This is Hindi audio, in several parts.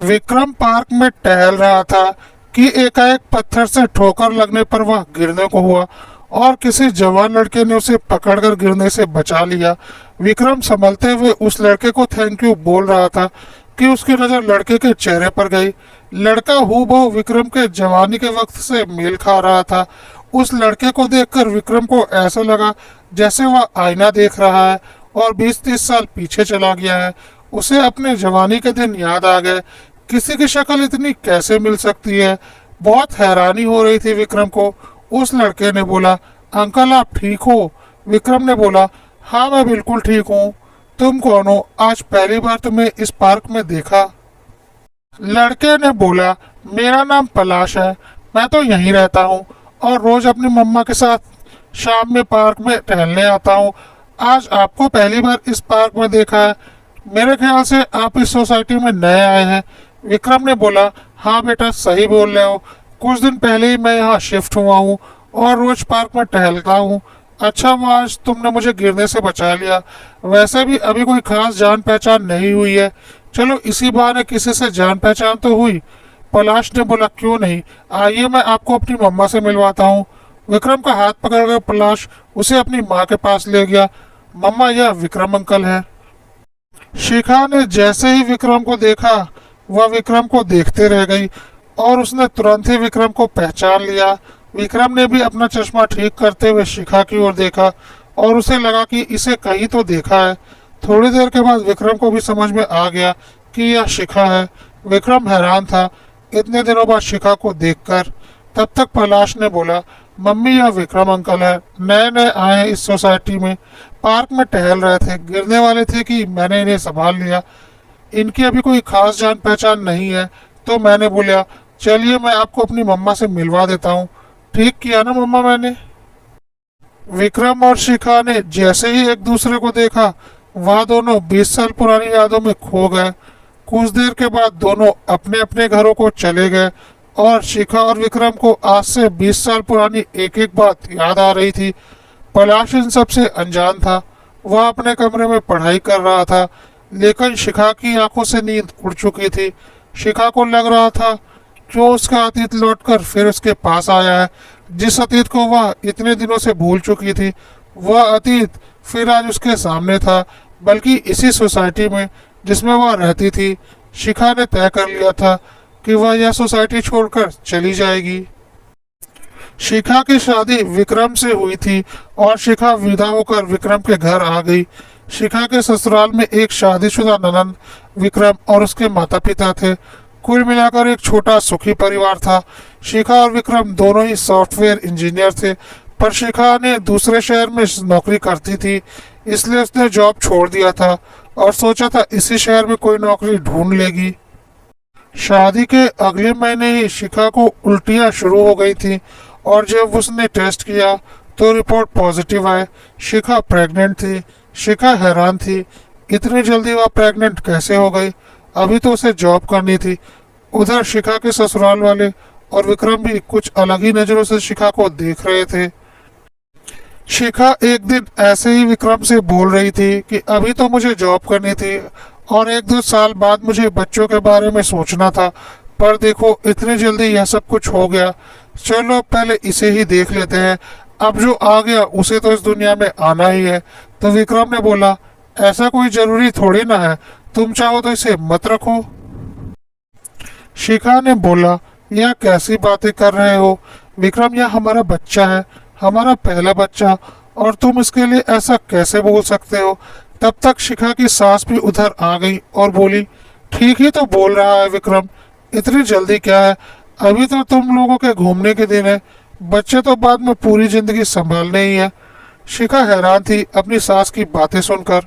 विक्रम पार्क में टहल रहा था कि एकाएक पत्थर से ठोकर लगने पर वह गिरने को हुआ और किसी जवान लड़के ने उसे पकड़कर गिरने से बचा लिया। विक्रम संभलते हुए उस लड़के को थैंक यू बोल रहा था कि उसकी नजर लड़के के चेहरे पर गई। लड़का हूबहू विक्रम के जवानी के वक्त से मेल खा रहा था। उस लड़के को देखकर विक्रम को ऐसा लगा जैसे वह आईना देख रहा है और 20-30 साल पीछे चला गया है। उसे अपने जवानी के दिन याद आ गए। किसी की शक्ल इतनी कैसे मिल सकती है? बहुत हैरानी हो रही थी विक्रम को। उस लड़के ने बोला, अंकल आप ठीक हो? विक्रम ने बोला, हाँ मैं बिल्कुल ठीक हूँ। तुम कौन हो? आज पहली बार तुम्हें इस पार्क में देखा। लड़के ने बोला, मेरा नाम पलाश है, मैं तो यहीं रहता हूँ और रोज अपनी मम्मा के साथ शाम में पार्क में टहलने आता हूँ। आज आपको पहली बार इस पार्क में देखा है। मेरे ख्याल से आप इस सोसाइटी में नए आए हैं। विक्रम ने बोला, हाँ बेटा सही बोल रहे हो, कुछ दिन पहले ही मैं यहाँ शिफ्ट हुआ हूँ और रोज पार्क में टहलता हूँ। अच्छा हुआ आज तुमने मुझे गिरने से बचा लिया। वैसे भी अभी कोई खास जान पहचान नहीं हुई है, चलो इसी बहाने किसी से जान पहचान तो हुई। पलाश ने बोला, क्यों नहीं, आइए मैं आपको अपनी मम्मा से मिलवाता हूँ। विक्रम का हाथ पकड़कर पलाश उसे अपनी माँ के पास ले गया। मम्मा यह विक्रम अंकल है। शिखा ने जैसे ही विक्रम को देखा वह विक्रम को देखते रह गई और उसने तुरंत ही विक्रम को पहचान लिया। विक्रम ने भी अपना चश्मा ठीक करते हुए शिखा की ओर देखा और उसे लगा कि इसे कहीं तो देखा है। थोड़ी देर के बाद विक्रम को भी समझ में आ गया कि यह शिखा है। विक्रम हैरान था इतने दिनों बाद शिखा को देखकर। तब तक पलाश ने बोला, मम्मी यह विक्रम अंकल है, नए नए आए हैं इस सोसाइटी में, पार्क में टहल रहे थे, गिरने वाले थे कि मैंने इन्हें संभाल लिया। इनकी अभी कोई खास जान पहचान नहीं है तो मैंने बोला चलिए मैं आपको अपनी मम्मा से मिलवा देता हूँ। ठीक किया ना मम्मा मैंने? विक्रम और शिखा ने जैसे ही एक दूसरे को देखा वह दोनों 20 साल पुरानी यादों में खो गए। कुछ देर के बाद दोनों अपने अपने घरों को चले गए और शिखा और विक्रम को आज से 20 साल पुरानी एक एक बात याद आ रही थी। पलाश इन सबसे अनजान था। वह अपने कमरे में पढ़ाई कर रहा था, लेकिन शिखा की आंखों से नींद उड़ चुकी थी। शिखा को लग रहा था क्यों उसका अतीत लौटकर फिर उसके पास आया है, जिस अतीत को वह इतने दिनों से भूल चुकी थी। वह अतीत फिर आज उसके सामने था, बल्कि इसी सोसाइटी में जिसमें वह रहती थी। शिखा ने तय कर लिया था कि वह यह सोसाइटी छोड़कर चली जाएगी। शिखा की शादी विक्रम से हुई थी और शिखा विदा होकर विक्रम के घर आ गई। शिखा के ससुराल में एक शादीशुदा ननंद, विक्रम और उसके माता पिता थे। कुल मिलाकर एक छोटा सुखी परिवार था। शिखा और विक्रम दोनों ही सॉफ्टवेयर इंजीनियर थे, पर शिखा ने दूसरे शहर में नौकरी करती थी, इसलिए उसने जॉब छोड़ दिया था और सोचा था इसी शहर में कोई नौकरी ढूंढ लेगी। शादी के अगले महीने ही शिखा को उल्टियां शुरू हो गई थी और जब उसने टेस्ट किया तो रिपोर्ट पॉजिटिव आए। शिखा प्रेग्नेंट थी। शिखा हैरान थी, इतनी जल्दी वह प्रेग्नेंट कैसे हो गई? अभी तो उसे जॉब करनी थी। उधर शिखा के ससुराल वाले और विक्रम भी कुछ अलग ही नजरों से शिखा को देख रहे थे। शिखा एक दिन ऐसे ही विक्रम से बोल रही थी कि अभी तो मुझे जॉब करनी थी और 1-2 साल बाद मुझे बच्चों के बारे में सोचना था, पर देखो इतनी जल्दी यह सब कुछ हो गया। चलो पहले इसे ही देख लेते हैं, अब जो आ गया उसे तो इस दुनिया में आना ही है। तो विक्रम ने बोला, ऐसा कोई जरूरी थोड़ी ना है, तुम चाहो तो इसे मत रखो। शिखा ने बोला, यह कैसी बातें कर रहे हो विक्रम, यह हमारा बच्चा है, हमारा पहला बच्चा, और तुम इसके लिए ऐसा कैसे बोल सकते हो? तब तक शिखा की सास भी उधर आ गई और बोली, ठीक ही तो बोल रहा है विक्रम, इतनी जल्दी क्या है, अभी तो तुम लोगों के घूमने के दिन है, बच्चे तो बाद में पूरी जिंदगी संभालने ही है। शिखा हैरान थी अपनी सास की बातें सुनकर।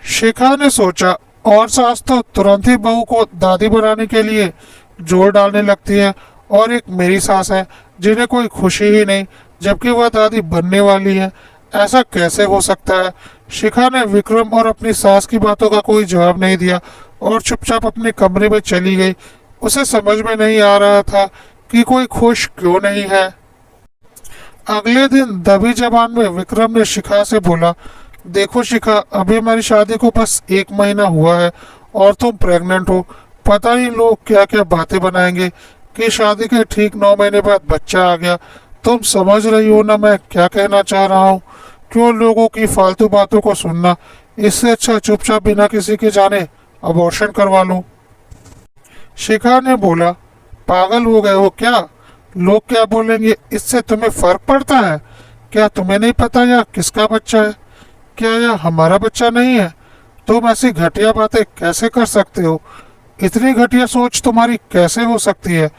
शिखा ने सोचा, और सास तो तुरंत ही बहू को दादी बनाने के लिए जोर डालने लगती है, और एक मेरी सास है जिन्हें कोई खुशी ही नहीं, जबकि वह दादी बनने वाली है, ऐसा कैसे हो सकता है? शिखा ने विक्रम और अपनी सास की बातों का कोई जवाब नहीं दिया और चुपचाप अपने कमरे में चली गई। उसे समझ में नहीं आ रहा था कि कोई खुश क्यों नहीं है। अगले दिन दबी जबान में विक्रम ने शिखा से बोला, देखो शिखा, अभी हमारी शादी को बस 1 महीना हुआ है और तुम प्रेग्नेंट हो, पता नहीं लोग क्या क्या बातें बनाएंगे कि शादी के ठीक 9 महीने बाद बच्चा आ गया। तुम समझ रही हो ना मैं क्या कहना चाह रहा हूँ? क्यों लोगों की फालतू बातों को सुनना? इससे अच्छा चुपचाप बिना किसी के जाने अबॉर्शन करवा लो। शिखा ने बोला, पागल हो गए हो क्या? लोग क्या बोलेंगे इससे तुम्हें फर्क पड़ता है? क्या तुम्हें नहीं पता यह किसका बच्चा है? क्या यह हमारा बच्चा नहीं है? तुम ऐसी घटिया बातें कैसे कर सकते हो? इतनी घटिया सोच तुम्हारी कैसे हो सकती है?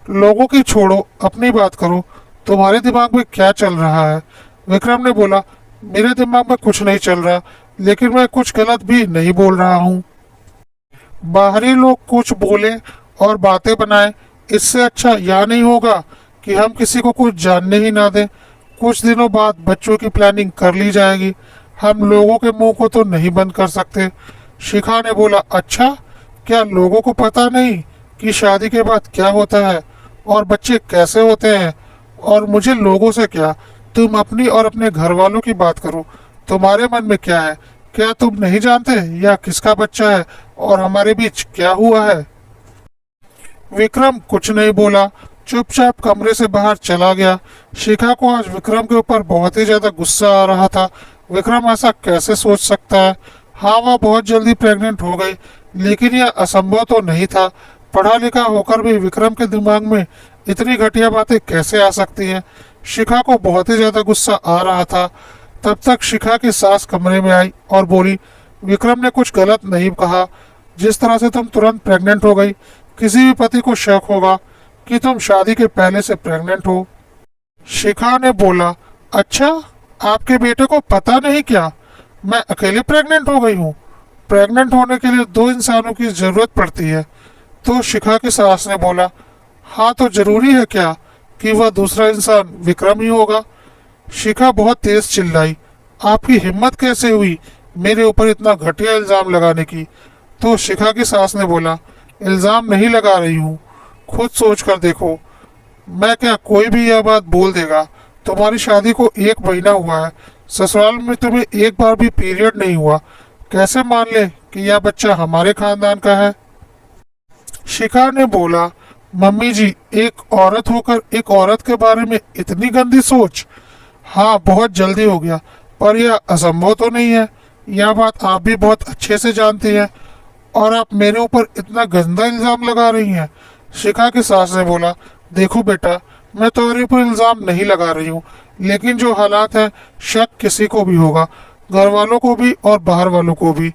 लोगों की छोड़ो, अपनी बात करो। तुम्हारे दिमाग में क्या चल रहा है? विक्रम ने बोला, मेरे दिमाग में कुछ नहीं चल रहा, लेकिन मैं कुछ गलत भी नहीं बोल रहा हूँ। बाहरी लोग कुछ बोले और बातें बनाए, इससे अच्छा यह नहीं होगा कि हम किसी को कुछ जानने ही ना दें। कुछ दिनों बाद बच्चों की प्लानिंग कर ली जाएगी। हम लोगों के मुंह को तो नहीं बंद कर सकते। शिखा ने बोला, अच्छा, क्या लोगों को पता नहीं कि शादी के बाद क्या होता है और बच्चे कैसे होते हैं? और मुझे लोगों से क्या? तुम अपनी और अपने घर वालों की बात करो। तुम्हारे मन में क्या है? क्या तुम नहीं जानते यह किसका बच्चा है और हमारे बीच क्या हुआ है? विक्रम कुछ नहीं बोला, चुपचाप कमरे से बाहर चला गया। शिखा को आज विक्रम के ऊपर बहुत ही ज्यादा गुस्सा आ रहा था। विक्रम ऐसा कैसे सोच सकता है? हाँ, वह बहुत जल्दी प्रेग्नेंट हो गई, लेकिन यह असंभव तो नहीं था। पढ़ा लिखा होकर भी विक्रम के दिमाग में इतनी घटिया बातें कैसे आ सकती है? शिखा को बहुत ही ज्यादा गुस्सा आ रहा था। तब तक शिखा की सास कमरे में आई और बोली, विक्रम ने कुछ गलत नहीं कहा। जिस तरह से तुम तुरंत प्रेग्नेंट हो गई, किसी भी पति को शक होगा कि तुम शादी के पहले से प्रेग्नेंट हो। शिखा ने बोला, अच्छा, आपके बेटे को पता नहीं क्या मैं अकेले प्रेग्नेंट हो गई हूँ? प्रेग्नेंट होने के लिए 2 इंसानों की जरूरत पड़ती है। तो शिखा की सास ने बोला, हाँ, तो जरूरी है क्या कि वह दूसरा इंसान विक्रम ही होगा? शिखा बहुत तेज चिल्लाई, आपकी हिम्मत कैसे हुई मेरे ऊपर इतना घटिया इल्जाम लगाने की? तो शिखा की सास ने बोला, इल्जाम नहीं लगा रही हूँ, खुद सोच कर देखो। मैं क्या, कोई भी यह बात बोल देगा? तुम्हारी शादी को 1 महीना हुआ है, ससुराल में तुम्हें एक बार भी पीरियड नहीं हुआ। कैसे मान ले कि यह बच्चा हमारे खानदान का है? शिखा ने बोला, मम्मी जी, एक औरत होकर एक औरत के बारे में इतनी गंदी सोच? हाँ, बहुत जल्दी हो गया, पर यह असंभव तो नहीं है। यह बात आप भी बहुत अच्छे से जानती हैं और आप मेरे ऊपर इतना गंदा इल्जाम लगा रही हैं। शिखा की सास ने बोला, देखो बेटा, मैं तुम्हारे ऊपर इल्जाम नहीं लगा रही हूँ, लेकिन जो हालात हैं, शक किसी को भी होगा, घर वालों को भी और बाहर वालों को भी।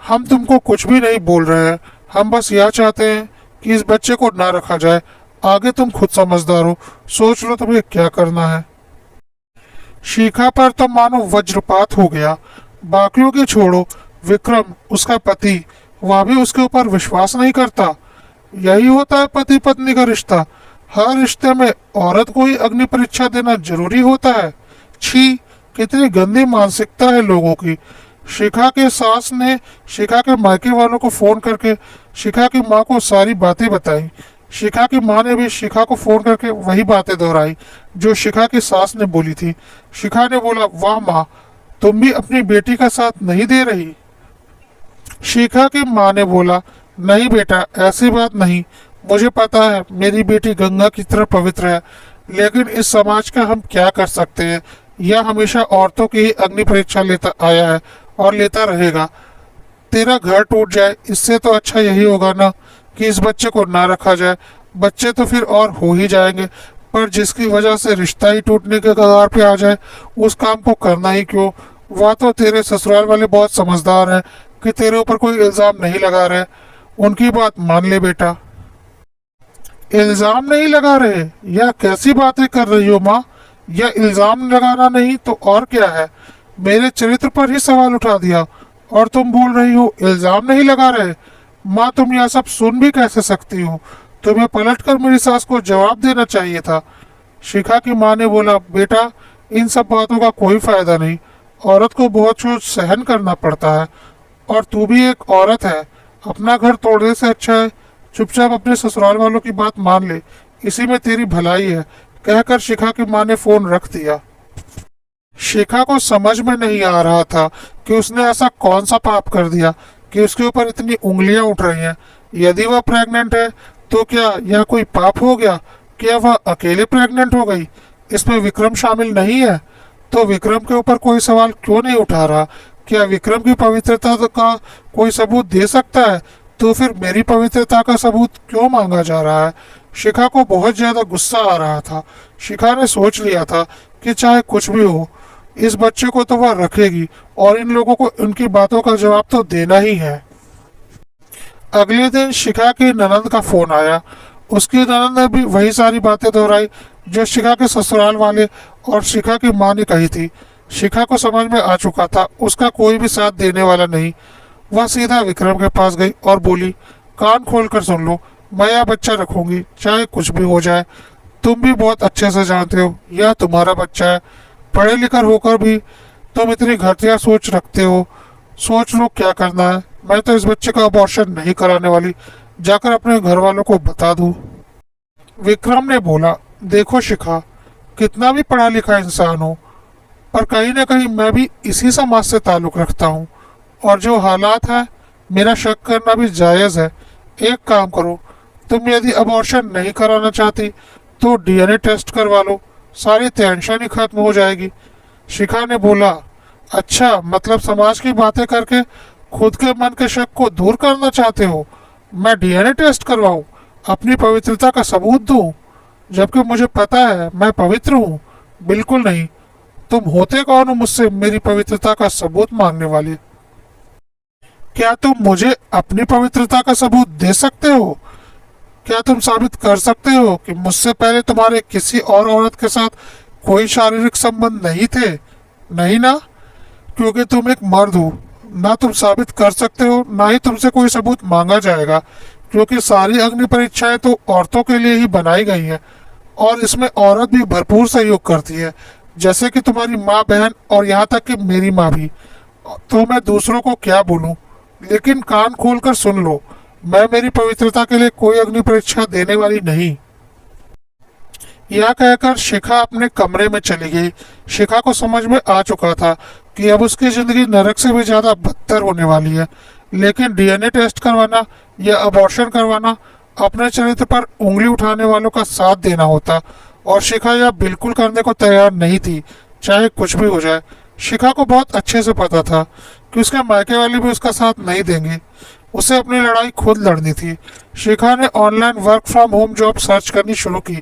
हम तुमको कुछ भी नहीं बोल रहे हैं, हम बस यह चाहते हैं कि इस बच्चे को ना रखा जाए। आगे तुम खुद समझदार हो, सोच लो तुम्हें क्या करना है। शिखा पर तो मानो वज्रपात हो गया। बाकियों की छोड़ो, विक्रम, उसका पति, वह भी उसके ऊपर विश्वास नहीं करता। यही होता है पति पत्नी का रिश्ता। हर रिश्ते में औरत को ही अग्नि परीक्षा देना जरूरी होता है। छी, कितनी गंदी मानसिकता है लोगों की। शिखा के सास ने शिखा के मायके वालों को फोन करके शिखा की माँ को सारी बातें बताई। शिखा की माँ ने भी शिखा को फोन करके वही बातें दोहराई जो शिखा की सास ने बोली थी। शिखा ने बोला, वाह माँ, तुम भी अपनी बेटी का साथ नहीं दे रही? शिखा की माँ ने बोला, नहीं बेटा, ऐसी बात नहीं। मुझे पता है मेरी बेटी गंगा की तरह पवित्र है, लेकिन इस समाज का हम क्या कर सकते हैं? यह हमेशा औरतों की ही अग्नि परीक्षा लेता आया है और लेता रहेगा। तेरा घर टूट जाए, इससे तो अच्छा यही होगा ना कि इस बच्चे को ना रखा जाए। बच्चे तो फिर और हो ही जाएंगे, पर जिसकी वजह से रिश्ता ही टूटने के कगार पे आ जाए, उस काम को करना ही क्यों? वह तो तेरे ससुराल वाले बहुत समझदार हैं कि तेरे ऊपर कोई इल्जाम नहीं लगा रहे। उनकी बात मान ले बेटा। इल्जाम नहीं लगा रहे? यह कैसी बातें कर रही हो माँ? यह इल्जाम लगाना नहीं तो और क्या है? मेरे चरित्र पर ही सवाल उठा दिया और तुम बोल रही हो इल्जाम नहीं लगा रहे? माँ, तुम यह सब सुन भी कैसे सकती हो? तुम्हें पलटकर मेरी सास को जवाब देना चाहिए था। शिखा की माँ ने बोला, बेटा, इन सब बातों का कोई फायदा नहीं। औरत को बहुत कुछ सहन करना पड़ता है, और तू भी एक औरत है। अपना घर तोड़ने से अच्छा है चुपचाप अपने ससुराल वालों की बात मान ले, इसी में तेरी भलाई है, कहकर शिखा की माँ ने फोन रख दिया। शिखा को समझ में नहीं आ रहा था कि उसने ऐसा कौन सा पाप कर दिया कि उसके ऊपर इतनी उंगलियां उठ रही हैं। यदि वह प्रेग्नेंट है तो क्या यह कोई पाप हो गया? क्या वह अकेले प्रेग्नेंट हो गई? इसमें विक्रम शामिल नहीं है? तो विक्रम के ऊपर कोई सवाल क्यों नहीं उठा रहा? क्या विक्रम की पवित्रता का कोई सबूत दे सकता है? तो फिर मेरी पवित्रता का सबूत क्यों मांगा जा रहा है? शिखा को बहुत ज्यादा गुस्सा आ रहा था। शिखा ने सोच लिया था कि चाहे कुछ भी हो, इस बच्चे को तो वह रखेगी और इन लोगों को उनकी बातों का जवाब तो देना ही है। अगले दिन शिखा की ननंद का फोन आया। उसकी ननंद ने भी वही सारी बातें दोहराई जो शिखा के ससुराल वाले और शिखा की माँ ने कही थी। शिखा को समझ में आ चुका था उसका कोई भी साथ देने वाला नहीं। वह सीधा विक्रम के पास गई और बोली, कान खोल कर सुन लो, मैं यह बच्चा रखूंगी चाहे कुछ भी हो जाए। तुम भी बहुत अच्छे से जानते हो यह तुम्हारा बच्चा है। पढ़े लिखा होकर भी तुम इतनी घटिया सोच रखते हो। सोच लो क्या करना है। मैं तो इस बच्चे का अबॉर्शन नहीं कराने वाली, जाकर अपने घर वालों को बता दूं। विक्रम ने बोला, देखो शिखा, कितना भी पढ़ा लिखा इंसान हो, पर कहीं ना कहीं मैं भी इसी समाज से ताल्लुक रखता हूँ, और जो हालात है मेरा शक करना भी जायज़ है। एक काम करो, तुम यदि अबॉर्शन नहीं कराना चाहती तो डीएनए टेस्ट करवा लो, सारी टेंशन ही खत्म हो जाएगी। शिखा ने बोला, अच्छा, मतलब समाज की बातें करके खुद के मन के शक को दूर करना चाहते हो? मैं डीएनए टेस्ट करवाऊं, अपनी पवित्रता का सबूत दूं, जबकि मुझे पता है मैं पवित्र हूँ? बिल्कुल नहीं। तुम होते कौन हो मुझसे मेरी पवित्रता का सबूत मांगने वाले? क्या तुम मुझे अपनी पवित्रता का सबूत दे सकते हो? क्या तुम साबित कर सकते हो कि मुझसे पहले तुम्हारे किसी और औरत के साथ कोई शारीरिक संबंध नहीं थे? नहीं ना? क्योंकि तुम एक मर्द हो। ना तुम साबित कर सकते हो, ना ही तुमसे कोई सबूत मांगा जाएगा, क्योंकि सारी अग्नि परीक्षाएं तो औरतों के लिए ही बनाई गई हैं, और इसमें औरत भी भरपूर सहयोग करती है, जैसे कि तुम्हारी माँ, बहन और यहाँ तक कि मेरी माँ भी। तो मैं दूसरों को क्या बोलूँ? लेकिन कान खोलकर सुन लो, मैं मेरी पवित्रता के लिए कोई अग्नि परीक्षा देने वाली नहीं। यह कहकर शिखा अपने कमरे में चली गई। शिखा को समझ में आ चुका था कि अब उसकी जिंदगी नरक से भी ज्यादा बदतर होने वाली है, लेकिन डीएनए टेस्ट करवाना या अबॉर्शन करवाना अपने चरित्र पर उंगली उठाने वालों का साथ देना होता, और शिखा यह बिल्कुल करने को तैयार नहीं थी, चाहे कुछ भी हो जाए। शिखा को बहुत अच्छे से पता था कि उसके मायके वाले भी उसका साथ नहीं देंगे। उसे अपनी लड़ाई खुद लड़नी थी। शिखा ने online work from home job search करनी शुरू की,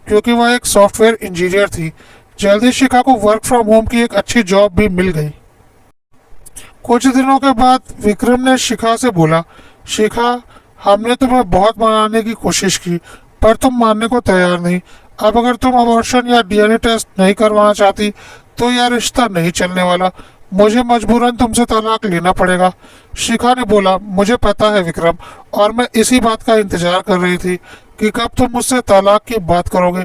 क्योंकि वह एक सॉफ्टवेयर इंजीनियर थी। जल्दी शिखा को वर्क फ्रॉम होम की एक अच्छी जॉब भी मिल गई। कुछ दिनों के बाद विक्रम ने शिखा से बोला, शिखा, हमने तुम्हें बहुत मनाने की कोशिश की, पर तुम मानने को तैयार नहीं। अब अगर तुम अबॉर्शन या डीएनए टेस्ट नहीं करवाना चाहती तो यह रिश्ता नहीं चलने वाला। मुझे मजबूरन तुमसे तलाक लेना पड़ेगा। शिखा ने बोला, मुझे पता है विक्रम, और मैं इसी बात का इंतजार कर रही थी कि कब तुम मुझसे तलाक की बात करोगे।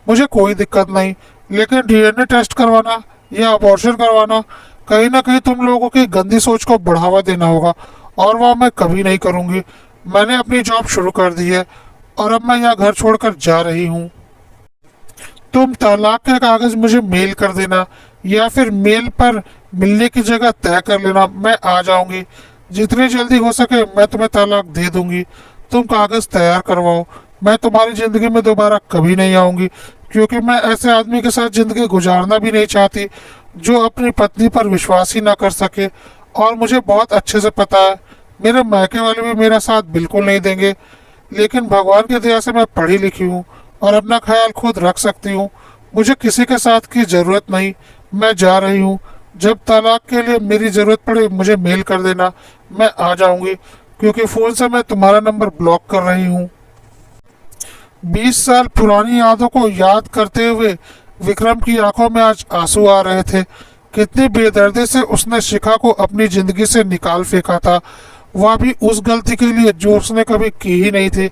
मुझे कोई दिक्कत नहीं, लेकिन डीएनए टेस्ट करवाना या अबॉर्शन करवाना कहीं ना कहीं तुम लोगों की गंदी सोच को बढ़ावा देना होगा, और वह मैं कभी नहीं करूंगी। मैंने अपनी जॉब शुरू कर दी है और अब मैं यह घर छोड़कर जा रही हूँ। तुम तलाक के कागज मुझे मेल कर देना, या फिर मेल पर मिलने की जगह तय कर लेना, मैं आ जाऊंगी। जितनी जल्दी हो सके मैं तुम्हें तलाक दे दूंगी। तुम कागज तैयार करवाओ। मैं तुम्हारी जिंदगी में दोबारा कभी नहीं आऊंगी, क्योंकि मैं ऐसे आदमी के साथ जिंदगी गुजारना भी नहीं चाहती जो अपनी पत्नी पर विश्वास ही ना कर सके। और मुझे बहुत अच्छे से पता है मेरे मायके वाले भी मेरा साथ बिल्कुल नहीं देंगे, लेकिन भगवान की दया से मैं पढ़ी लिखी हूँ और अपना ख्याल खुद रख सकती हूँ। मुझे किसी के साथ की ज़रूरत नहीं। मैं जा रही हूँ। जब तलाक के लिए मेरी ज़रूरत पड़े मुझे मेल कर देना, मैं आ जाऊंगी, क्योंकि फ़ोन से मैं तुम्हारा नंबर ब्लॉक कर रही हूँ। 20 साल पुरानी यादों को याद करते हुए विक्रम की आंखों में आज आंसू आ रहे थे। कितनी बेदर्दी से उसने शिखा को अपनी जिंदगी से निकाल फेंका था, वह भी उस गलती के लिए जो उसने कभी की ही नहीं थी।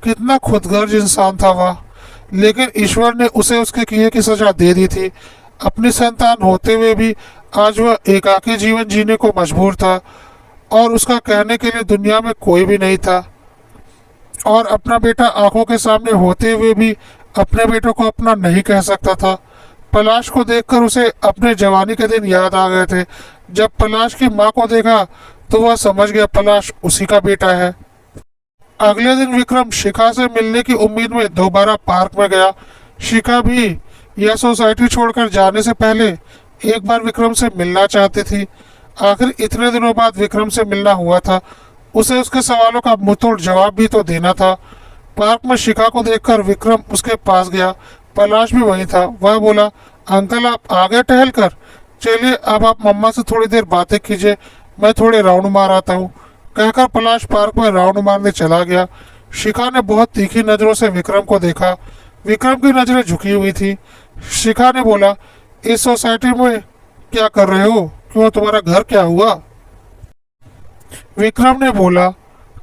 कितना खुदगर्ज इंसान था वह, लेकिन ईश्वर ने उसे उसके किए की सजा दे दी थी। अपनी संतान होते हुए भी आज वह एकाकी जीवन जीने को मजबूर था, और उसका कहने के लिए दुनिया में कोई भी नहीं था। और अपना बेटा आंखों के सामने होते हुए भी अपने बेटों को अपना नहीं कह सकता था। पलाश को देखकर उसे अपने जवानी के दिन याद आ गए थे। जब पलाश की माँ को देखा तो वह समझ गया पलाश उसी का बेटा है। अगले दिन विक्रम शिखा से मिलने की उम्मीद में दोबारा पार्क में गया। शिखा भी यह सोसाइटी छोड़कर जाने से पहले एक बार विक्रम से मिलना चाहती थी। आखिर इतने दिनों बाद विक्रम से मिलना हुआ था, उसे उसके सवालों का मुंहतोड़ जवाब भी तो देना था। पार्क में शिखा को देखकर विक्रम उसके पास गया। पलाश भी वहीं था। वह बोला, अंकल आप आ गए टहल कर? चलिए अब आप मम्मा से थोड़ी देर बातें कीजिए, मैं थोड़े राउंड मार आता हूँ। कहकर पलाश पार्क में राउंड मारने चला गया। शिखा ने बहुत तीखी नजरों से विक्रम को देखा। विक्रम की नजरें झुकी हुई थी। शिखा ने बोला, इस सोसाइटी में क्या कर रहे हो? क्यों, तुम्हारा घर क्या हुआ? विक्रम ने बोला,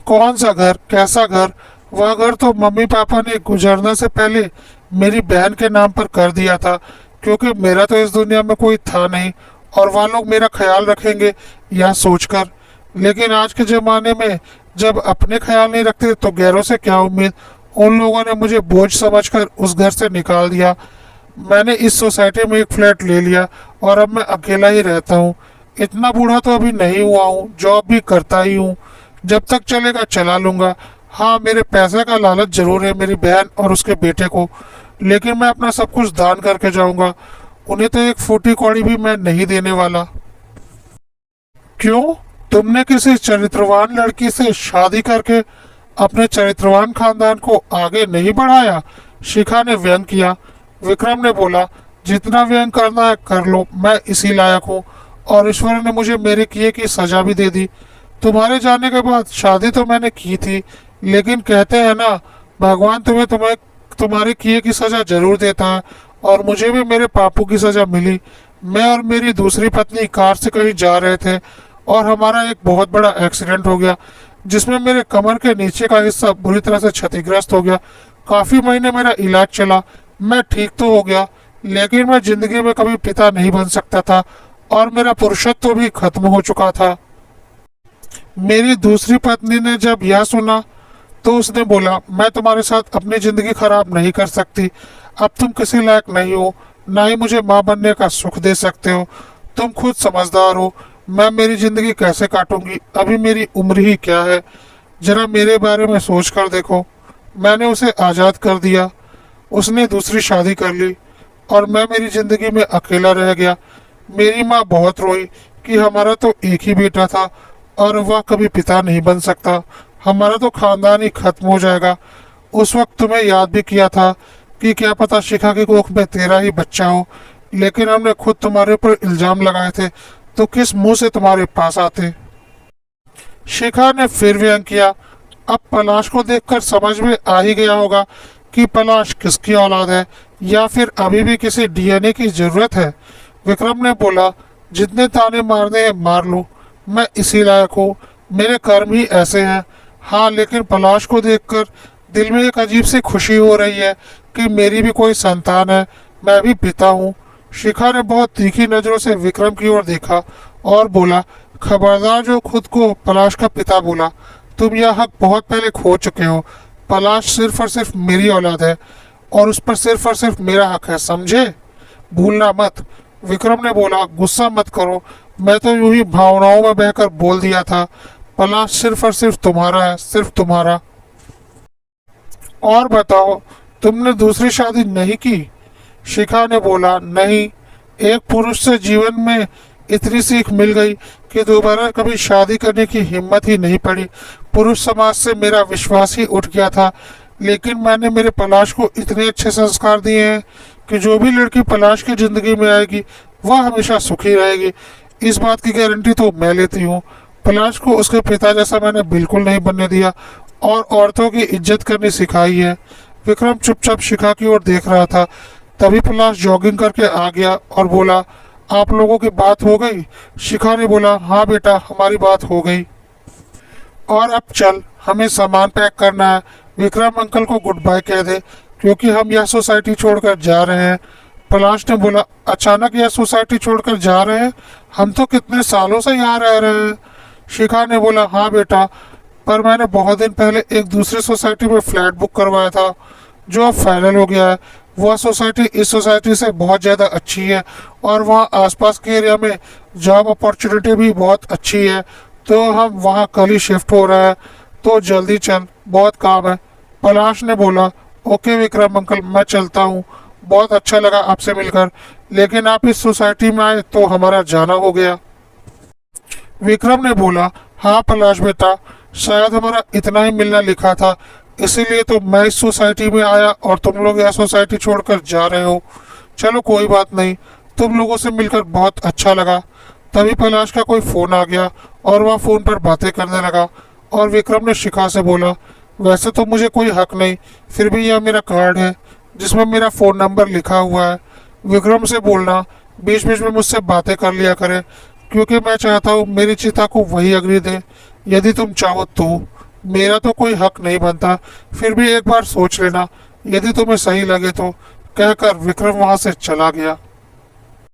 कौन सा घर, कैसा घर? वह घर तो मम्मी पापा ने गुजरने से पहले मेरी बहन के नाम पर कर दिया था, क्योंकि मेरा तो इस दुनिया में कोई था नहीं और वह लोग मेरा ख्याल रखेंगे यह सोचकर। लेकिन आज के ज़माने में जब अपने ख्याल नहीं रखते तो गैरों से क्या उम्मीद। उन लोगों ने मुझे बोझ समझकर उस घर से निकाल दिया। मैंने इस सोसाइटी में एक फ्लैट ले लिया और अब मैं अकेला ही रहता हूँ। इतना बूढ़ा तो अभी नहीं हुआ हूँ, जॉब भी करता ही हूँ। जब तक चलेगा चला लूँगा। हाँ, मेरे पैसे का लालच जरूर है मेरी बहन और उसके बेटे को, लेकिन मैं अपना सब कुछ दान करके जाऊँगा। उन्हें तो एक फूटी कौड़ी भी मैं नहीं देने वाला। क्यों, तुमने किसी चरित्रवान लड़की से शादी करके अपने चरित्रवान खानदान को आगे नहीं बढ़ाया? शिखा ने व्यंग किया। विक्रम ने बोला, जितना व्यंग करना है कर लो, मैं इसी लायक हूँ और ईश्वर ने मुझे मेरे किए की सजा भी दे दी। तुम्हारे जाने के बाद शादी तो मैंने की थी, लेकिन कहते हैं ना, भगवान तुम्हें तुम्हारे किए की सजा जरूर देता है और मुझे भी मेरे पापों की सजा मिली। मैं और मेरी दूसरी पत्नी कार से कहीं जा रहे थे और हमारा एक बहुत बड़ा एक्सीडेंट हो गया, जिसमें मेरे कमर के नीचे का हिस्सा बुरी तरह से क्षतिग्रस्त हो गया। काफी महीने मेरा इलाज चला, मैं ठीक तो हो गया, लेकिन मैं जिंदगी में कभी पिता नहीं बन सकता था और मेरा पुरुषत्व भी खत्म हो चुका था। मेरी दूसरी पत्नी ने जब यह सुना तो उसने बोला, मैं तुम्हारे साथ अपनी जिंदगी खराब नहीं कर सकती। अब तुम किसी लायक नहीं हो, ना ही मुझे माँ बनने का सुख दे सकते हो। तुम खुद समझदार हो, मैं मेरी जिंदगी कैसे काटूंगी? अभी मेरी उम्र ही क्या है? जरा मेरे बारे में सोच कर देखो। मैंने उसे आज़ाद कर दिया, उसने दूसरी शादी कर ली और मैं मेरी जिंदगी में अकेला रह गया। मेरी माँ बहुत रोई कि हमारा तो एक ही बेटा था और वह कभी पिता नहीं बन सकता, हमारा तो खानदान ही खत्म हो जाएगा। उस वक्त तुम्हें याद भी किया था कि क्या पता शिखा की कोख में तेरा ही बच्चा हो, लेकिन हमने खुद तुम्हारे ऊपर इल्जाम लगाए थे, तो किस मुंह से तुम्हारे पास आते? शिखा ने फिर व्यंग किया। अब पलाश को देखकर समझ में आ ही गया होगा कि पलाश किसकी औलाद है, या फिर अभी भी किसी डीएनए की जरूरत है। विक्रम ने बोला, जितने ताने मारने हैं मार लो, मैं इसी लायक हूँ, मेरे कर्म ही ऐसे हैं। हाँ, लेकिन पलाश को देखकर दिल में एक अजीब सी खुशी हो रही है कि मेरी भी कोई संतान है, मैं भी पिता हूँ। शिखा ने बहुत तीखी नजरों से विक्रम की ओर देखा और बोला, खबरदार जो खुद को पलाश का पिता बोला, तुम यह हक बहुत पहले खो चुके हो। पलाश सिर्फ और सिर्फ मेरी औलाद है और उस पर सिर्फ और सिर्फ मेरा हक है, समझे? भूलना मत। विक्रम ने बोला, गुस्सा मत करो, मैं तो यूं ही भावनाओं में बहकर बोल दिया था। पलाश सिर्फ और सिर्फ तुम्हारा है, सिर्फ तुम्हारा। और बताओ, तुमने दूसरी शादी नहीं की? शिखा ने बोला, नहीं, एक पुरुष से जीवन में इतनी सीख मिल गई कि दोबारा कभी शादी करने की हिम्मत ही नहीं पड़ी। पुरुष समाज से मेरा विश्वास ही उठ गया था, लेकिन मैंने मेरे पलाश को इतने अच्छे संस्कार दिए हैं कि जो भी लड़की पलाश की जिंदगी में आएगी वह हमेशा सुखी रहेगी। इस बात की गारंटी तो मैं लेती हूँ। पलाश को उसके पिता जैसा मैंने बिल्कुल नहीं बनने दिया और औरतों की इज्जत करनी सिखाई है। विक्रम चुपचाप शिखा की ओर देख रहा था। तभी पलाश जॉगिंग करके आ गया और बोला, आप लोगों की बात हो गई? शिखा ने बोला, हाँ बेटा, हमारी बात हो गई और अब चल, हमें सामान पैक करना है। विक्रम अंकल को गुड बाय कह दे, क्योंकि हम यह सोसाइटी छोड़कर जा रहे हैं। पलाश ने बोला, अचानक यह सोसाइटी छोड़कर जा रहे हैं? हम तो कितने सालों से यहाँ रह रहे हैं। शिखा ने बोला, हाँ बेटा, पर मैंने बहुत दिन पहले एक दूसरी सोसाइटी में फ्लैट बुक करवाया था जो अब फाइनल हो गया है। वह सोसाइटी इस सोसाइटी से बहुत ज़्यादा अच्छी है और वहाँ आसपास के एरिया में जॉब अपॉर्चुनिटी भी बहुत अच्छी है, तो हम वहाँ कल ही शिफ्ट हो रहे हैं। तो जल्दी चल, बहुत काम है। पलाश ने बोला, ओके विक्रम अंकल, मैं चलता हूँ। बहुत अच्छा लगा आपसे मिलकर, लेकिन आप इस सोसाइटी में आए तो हमारा जाना हो गया। विक्रम ने बोला, हाँ पलाश बेटा, शायद हमारा इतना ही मिलना लिखा था, इसीलिए तो मैं इस सोसाइटी में आया और तुम लोग यह सोसाइटी छोड़कर जा रहे हो। चलो कोई बात नहीं, तुम लोगों से मिलकर बहुत अच्छा लगा। तभी पलाश का कोई फोन आ गया और वह फोन पर बातें करने लगा। और विक्रम ने शिखा से बोला, वैसे तो मुझे कोई हक नहीं, फिर भी यह मेरा कार्ड है जिसमें मेरा फ़ोन नंबर लिखा हुआ है। विक्रम से बोलना बीच बीच में मुझसे बातें कर लिया करे, क्योंकि मैं चाहता हूँ मेरी चिता को वही अग्नि दे, यदि तुम चाहो तो। मेरा तो कोई हक नहीं बनता, फिर भी एक बार सोच लेना, यदि तुम्हें सही लगे तो, कहकर विक्रम वहां से चला गया।